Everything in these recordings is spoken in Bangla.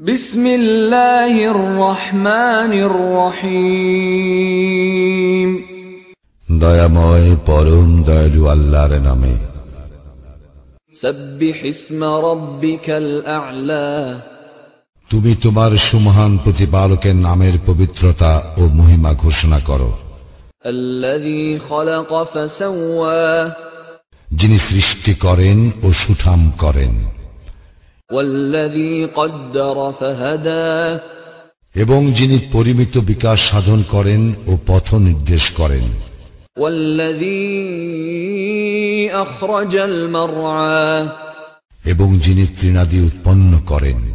বিসমিল্লাহির রহমানির রহিম। দয়াময় পরম দয়ালু আল্লাহর নামে। সাব্বিহ ইসমা রাব্বিকাল আ'লা। তুমি তোমার সুমহান প্রতিপালকের নামের পবিত্রতা ও মহিমা ঘোষণা করো। আল্লাযী খালাকা ফাসাওয়া। যিনি সৃষ্টি করেন ও সুঠাম করেন। ওয়াল্লাযী কদ্দারা ফাহাদা। এবং যিনি পরিমিত বিকাশ সাধন করেন ও পথ নির্দেশ করেন। ওয়াল্লাযী আখরাজাল মারআ। এবং যিনি তৃণাদি উৎপন্ন করেন।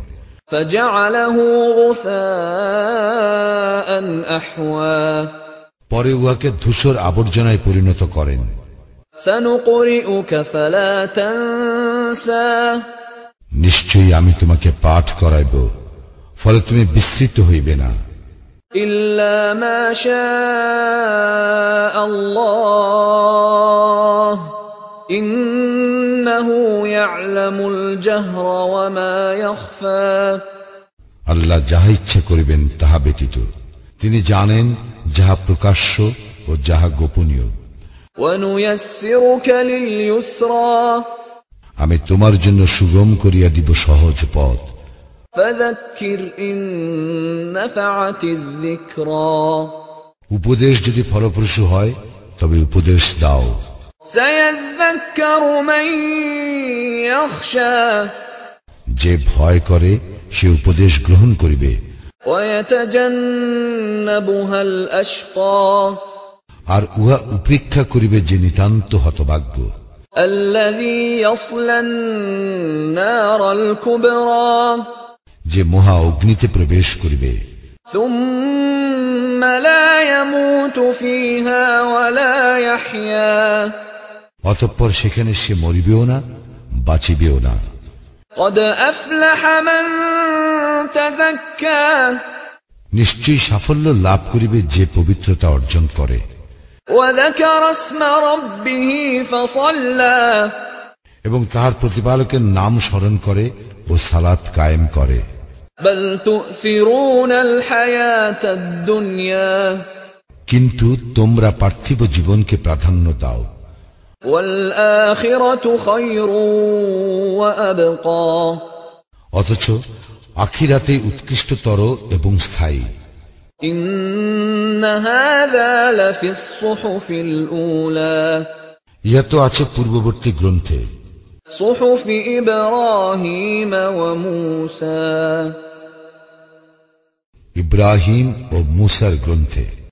ফাজআলাহু গুসাআন আহওয়া। পরে উহাকে ধূসর আবর্জনায় পরিণত করেন। সানুকরিউকা ফালা তানসা। নিশ্চয়ই আমি তোমাকে পাঠ করাইব, ফলে তুমি বিস্মৃত হইবে না। ইল্লা মা শাআ আল্লাহ ইন্নাহু ইয়ালামুল জাহরা ওয়া মা ইয়াখফা। আল্লাহ যাহা ইচ্ছা করিবেন তাহা ব্যতীত তিনি জানেন যাহা প্রকাশ্য ও যাহা গোপনীয়। ওয়া নুয়াসসিরুকা লিল ইউসরা। আমি তোমার জন্য সুগম করিয়া দিব সহজ পথ। ফাযাক্কির ইন নাফাআতিয যিকরা। উপদেশ যদি ফলপ্রসূ হয় তবে উপদেশ দাও। সায়াযাক্কারু মান ইয়াখশা। যে ভয় করে সে উপদেশ গ্রহণ করিবে। ওয়া ইয়াতাজান্নাবুহাল আশকা। আর উহা উপেক্ষা করিবে যে নিতান্ত হতভাগ্য। আল্লাযী ইয়াসলান নারাল কুবরা। যে মহা অগ্নিতে প্রবেশ করিবে। সুম্মা লা ইয়ামুতু ফিহা ওয়া লা ইয়াহইয়া। অতঃপর সেখানে সে মরিবেও না, বাঁচিবেও না। ক্বাদ আফলাহা মান তাযাক্কা। নিশ্চয়ই সাফল্য লাভ করিবে যে পবিত্রতা অর্জন করে। ওয়া যাকারা ইসমা রাব্বিহি ফাসাল্লা। এবং তাহার প্রতিপালকের নাম স্মরণ করে ও সালাত কায়েম করে। বাল তু'সিরুনাল হায়াতাদ দুনিয়া। কিন্তু তোমরা পার্থিব জীবনকে প্রাধান্য দাও। ওয়াল আখিরাতু খায়রুন ওয়া আবকা। অথচ আখিরাতে উৎকৃষ্টতর এবং স্থায়ী। ইন্না হাযা লাফিস সুহুফিল উলা। ইহা তো আছে পূর্ববর্তী গ্রন্থে। সুহুফি ইব্রাহিম ওয়া মূসা। ইব্রাহিম ও মূসার গ্রন্থে।